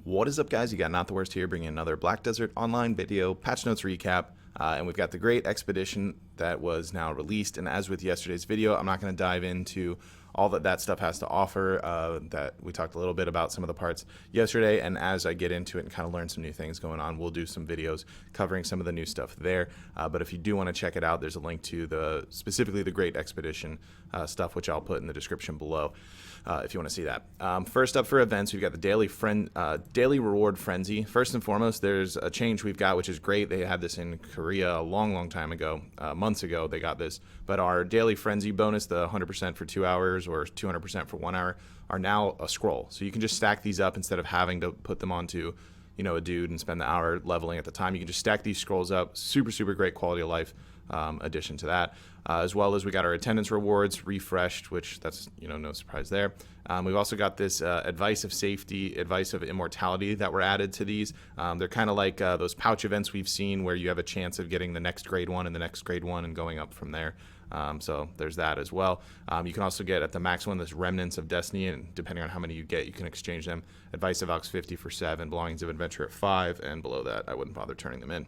What is up, guys? You got Not the Worst here, bringing another Black Desert Online video patch notes recap. And we've got the Great Expedition that was now released. And as with yesterday's video, I'm not going to dive into all that stuff has to offer. That we talked a little bit about some of the parts yesterday. And as I get into it and kind of learn some new things going on, we'll do some videos covering some of the new stuff there. But if you do want to check it out, there's a link to specifically the Great Expedition stuff, which I'll put in the description below. If you want to see that. First up for events, we've got the daily reward frenzy. First and foremost, there's a change we've got, which is great. They had this in Korea a long time ago, months ago. They got this, but our daily frenzy bonus, the 100% for 2 hours or 200% for 1 hour, are now a scroll. So you can just stack these up instead of having to put them onto, a dude and spend the hour leveling at the time. You can just stack these scrolls up. Super great quality of life addition to that. As well as we got our attendance rewards refreshed, which that's no surprise there. We've also got this advice of safety, advice of immortality that were added to these. They're kind of like those pouch events we've seen where you have a chance of getting the next grade one and the next grade one and going up from there. So there's that as well. You can also get at the max one this remnants of destiny, and depending on how many you get, you can exchange them. Advice of Ox 50 for 7, belongings of adventure at 5, and below that I wouldn't bother turning them in.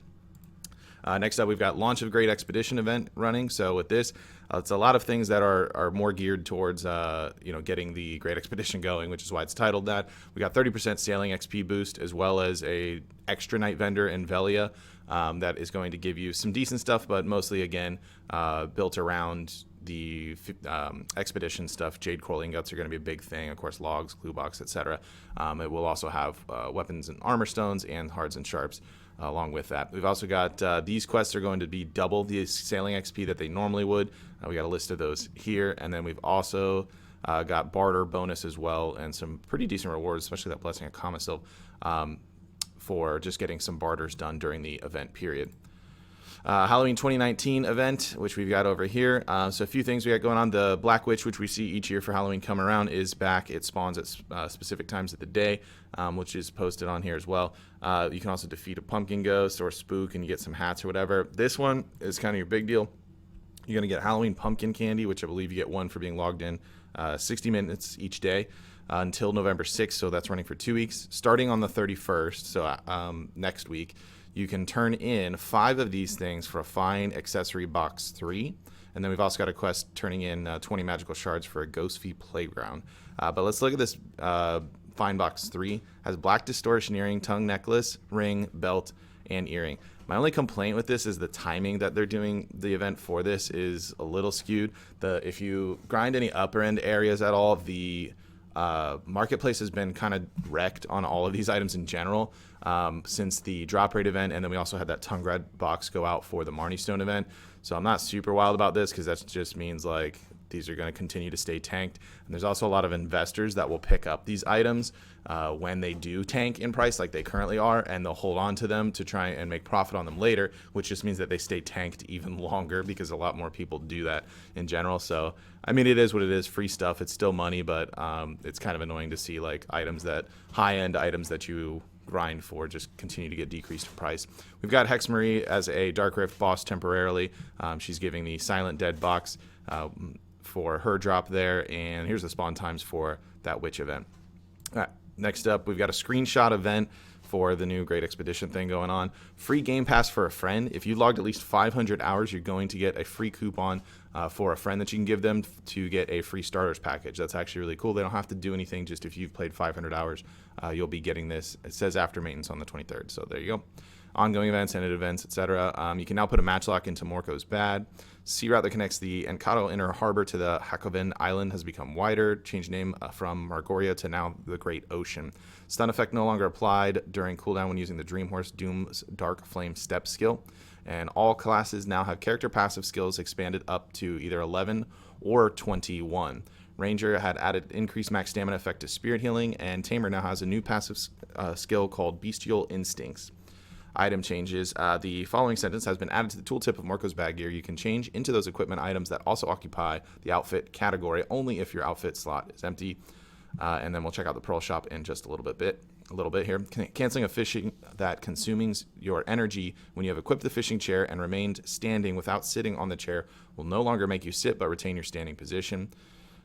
Next up, we've got launch of Great Expedition event running. So with this, it's a lot of things that are more geared towards getting the Great Expedition going, which is why it's titled that. We got 30% sailing XP boost, as well as a extra night vendor in Velia that is going to give you some decent stuff, but mostly again built around the expedition stuff. Jade coral ingots are going to be a big thing, of course, logs, clue box, etc. It will also have weapons and armor stones and hards and sharps along with that. We've also got these quests are going to be double the sailing XP that they normally would. We got a list of those here, and then we've also got barter bonus as well, and some pretty decent rewards, especially that blessing of Kamasil, for just getting some barters done during the event period. Halloween 2019 event, which we've got over here. So a few things we got going on. The Black Witch, which we see each year for Halloween come around, is back. It spawns at specific times of the day, which is posted on here as well. You can also defeat a pumpkin ghost or spook and you get some hats or whatever. This one is kind of your big deal. You're going to get Halloween pumpkin candy, which I believe you get one for being logged in 60 minutes each day until November 6th. So that's running for 2 weeks. Starting on the 31st, so next week, you can turn in 5 of these things for a fine accessory box 3. And then we've also got a quest turning in 20 magical shards for a ghost fee playground. But let's look at this fine box 3. Has black distortion earring, tongue necklace, ring, belt, and earring. My only complaint with this is the timing that they're doing the event for this is a little skewed. If you grind any upper end areas at all, the marketplace has been kind of wrecked on all of these items in general since the drop rate event, and then we also had that tongue red box go out for the Marnie Stone event. So I'm not super wild about this because that just means like these are going to continue to stay tanked. And there's also a lot of investors that will pick up these items when they do tank in price like they currently are, and they'll hold on to them to try and make profit on them later, which just means that they stay tanked even longer because a lot more people do that in general. So I mean, it is what it is, free stuff. It's still money, but it's kind of annoying to see like high-end items that you grind for just continue to get decreased in price. We've got Hex Marie as a Dark Rift boss temporarily. She's giving the Silent Dead box for her drop there, and here's the spawn times for that witch event. All right, next up, we've got a screenshot event for the new Great Expedition thing going on. Free Game Pass for a friend. If you logged at least 500 hours, you're going to get a free coupon for a friend that you can give them to get a free starters package. That's actually really cool. They don't have to do anything. Just if you've played 500 hours, you'll be getting this. It says after maintenance on the 23rd. So there you go. Ongoing events, ended events, etc. You can now put a match lock into Morco's Bad. Sea route that connects the Encado Inner Harbor to the Hakoven Island has become wider. Changed name from Margoria to now the Great Ocean. Stun effect no longer applied during cooldown when using the Dream Horse Doom's Dark Flame Step skill. And all classes now have character passive skills expanded up to either 11 or 21. Ranger had added increased max stamina effect to Spirit Healing, and Tamer now has a new passive skill called Bestial Instincts. Item changes. The following sentence has been added to the tooltip of Morco's Bad Gear. You can change into those equipment items that also occupy the outfit category only if your outfit slot is empty. And then we'll check out the Pearl Shop in just a little bit here. Canceling a fishing that consumes your energy when you have equipped the fishing chair and remained standing without sitting on the chair will no longer make you sit but retain your standing position.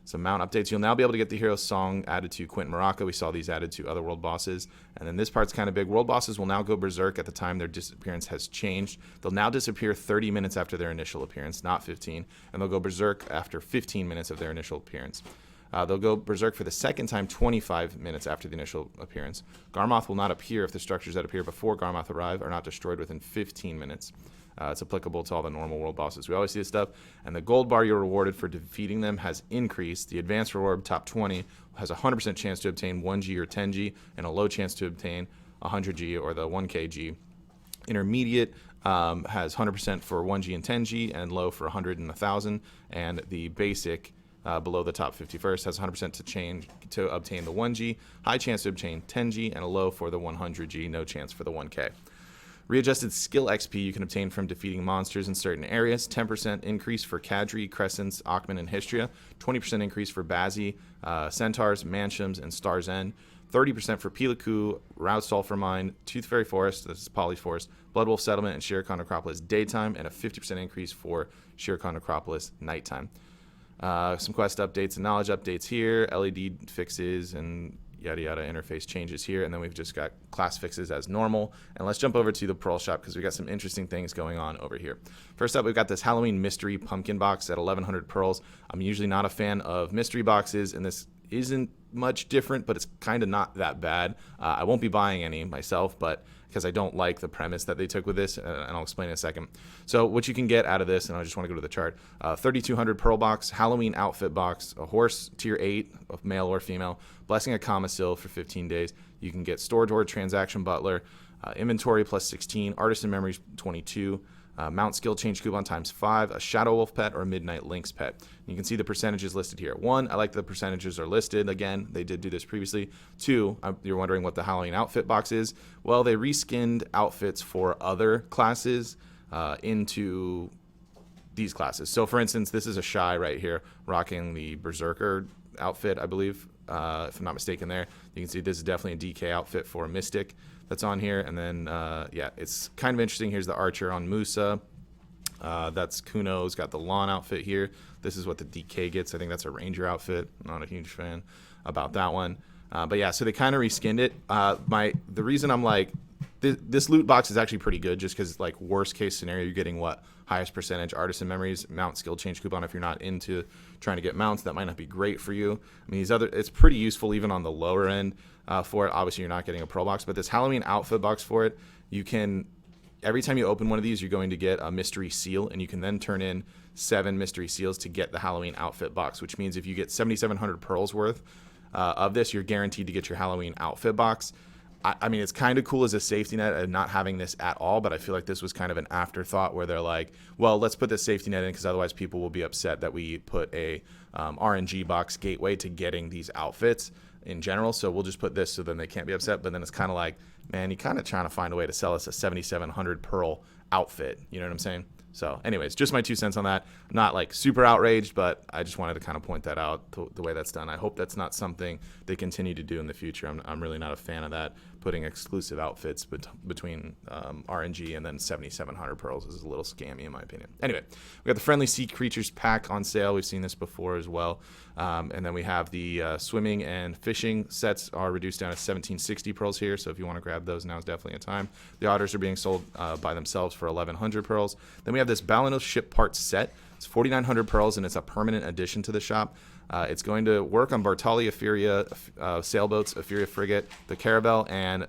some mount updates. You'll now be able to get the hero song added to Quentin Morocco. We saw these added to other world bosses. And then this part's kind of big. World bosses will now go berserk at the time their disappearance has changed. They'll now disappear 30 minutes after their initial appearance, not 15. And they'll go berserk after 15 minutes of their initial appearance. They'll go berserk for the second time 25 minutes after the initial appearance. Garmoth will not appear if the structures that appear before Garmoth arrive are not destroyed within 15 minutes. It's applicable to all the normal world bosses. We always see this stuff. And the gold bar you're rewarded for defeating them has increased. The advanced reward, top 20, has a 100% chance to obtain 1G or 10G, and a low chance to obtain 100G or the 1KG. Intermediate has 100% for 1G and 10G, and low for 100 and 1,000. And the basic, below the top 51st, has 100% to obtain the 1G, high chance to obtain 10G, and a low for the 100G, no chance for the 1K. Readjusted skill XP you can obtain from defeating monsters in certain areas. 10% increase for Kadri, Crescents, Akhman, and Hystria. 20% increase for Bazi, Centaurs, Manshams, and Star's End. 30% for Pilaku, Roudstalfer Mine, Tooth Fairy Forest, this is Poly Forest, Bloodwolf Settlement, and Shere Khan Necropolis daytime, and a 50% increase for Shere Khan Necropolis nighttime. Some quest updates and knowledge updates here, LED fixes, and yada yada interface changes here, and then we've just got class fixes as normal. And let's jump over to the Pearl Shop because we got some interesting things going on over here. First up, we've got this Halloween mystery pumpkin box at 1,100 pearls. I'm usually not a fan of mystery boxes, and this isn't much different, but it's kind of not that bad. I won't be buying any myself, but because I don't like the premise that they took with this, and I'll explain in a second. So what you can get out of this, and I just want to go to the chart, 3,200 pearl box, Halloween outfit box, a horse tier 8, of male or female, blessing a Kamasil for 15 days. You can get store door transaction butler, inventory plus 16, artisan memories 22, mount skill change coupon times 5, a Shadow Wolf pet, or a Midnight Lynx pet. You can see the percentages listed here. 1, I like the percentages are listed. Again, they did do this previously. 2, you're wondering what the Halloween outfit box is. Well, they reskinned outfits for other classes into these classes. So for instance, this is a Shy right here rocking the Berserker outfit, I believe, if I'm not mistaken there. You can see this is definitely a DK outfit for a Mystic that's on here. And then, yeah, it's kind of interesting. Here's the Archer on Musa. That's Kuno's got the Lawn outfit here. This is what the DK gets. I think that's a Ranger outfit. Not a huge fan about that one. But yeah, so they kind of reskinned it. The reason I'm like, this loot box is actually pretty good just because, like, worst case scenario, you're getting what? Highest percentage artisan memories, mount skill change coupon. If you're not into trying to get mounts, that might not be great for you. I mean, it's pretty useful even on the lower end for it. Obviously, you're not getting a pearl box, but this Halloween outfit box for it, you can, every time you open one of these, you're going to get a mystery seal, and you can then turn in 7 mystery seals to get the Halloween outfit box, which means if you get 7,700 pearls worth of this, you're guaranteed to get your Halloween outfit box. I mean, it's kind of cool as a safety net and not having this at all, but I feel like this was kind of an afterthought where they're like, well, let's put this safety net in because otherwise people will be upset that we put a RNG box gateway to getting these outfits in general. So we'll just put this so then they can't be upset. But then it's kind of like, man, you're kind of trying to find a way to sell us a 7,700 pearl outfit. You know what I'm saying? So anyways, just my 2 cents on that. Not like super outraged, but I just wanted to kind of point that out, the way that's done. I hope that's not something they continue to do in the future. I'm really not a fan of that. Putting exclusive outfits between RNG and then 7,700 pearls is a little scammy in my opinion. Anyway, we got the Friendly Sea Creatures pack on sale. We've seen this before as well. And then we have the swimming and fishing sets are reduced down to 1,760 pearls here. So if you want to grab those, now is definitely a time. The otters are being sold by themselves for 1,100 pearls. Then we have this Balanos ship parts set. It's 4,900 pearls, and it's a permanent addition to the shop. It's going to work on Bartali Ephyria sailboats, Ephyria frigate, the Caravel, and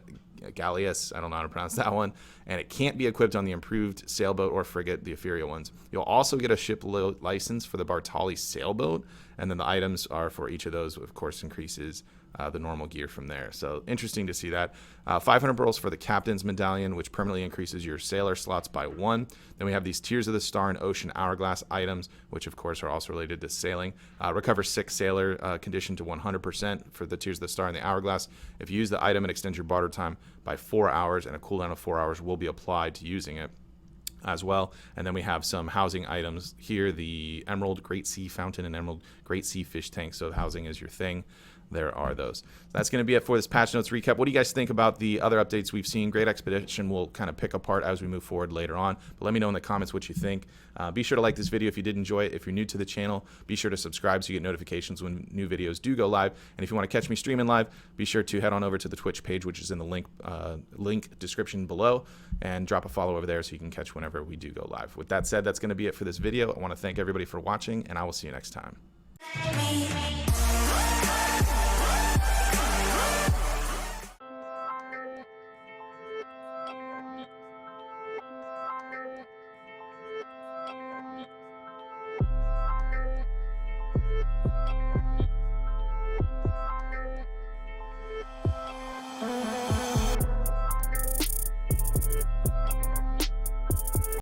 Galleus. I don't know how to pronounce that one. And it can't be equipped on the improved sailboat or frigate, the Ephyria ones. You'll also get a ship license for the Bartali sailboat, and then the items are for each of those, of course, increases the normal gear from there. So interesting to see that. 500 pearls for the Captain's Medallion, which permanently increases your sailor slots by 1. Then we have these Tears of the Star and Ocean Hourglass items, which of course are also related to sailing. Recover 6 sailor condition to 100% for the Tears of the Star and the Hourglass. If you use the item, it extends your barter time by 4 hours, and a cooldown of 4 hours will be applied to using it as well. And then we have some housing items here, the Emerald Great Sea Fountain and Emerald Great Sea Fish Tank. So housing is your thing. there are those. So that's going to be it for this patch notes recap. What do you guys think about the other updates we've seen? Great Expedition we'll kind of pick apart as we move forward later on, but let me know in the comments what you think. Be sure to like this video if you did enjoy it. If you're new to the channel, be sure to subscribe so you get notifications when new videos do go live. And if you want to catch me streaming live, be sure to head on over to the Twitch page, which is in the link description below, and drop a follow over there so you can catch whenever we do go live. With that said, that's going to be it for this video. I want to thank everybody for watching, and I will see you next time.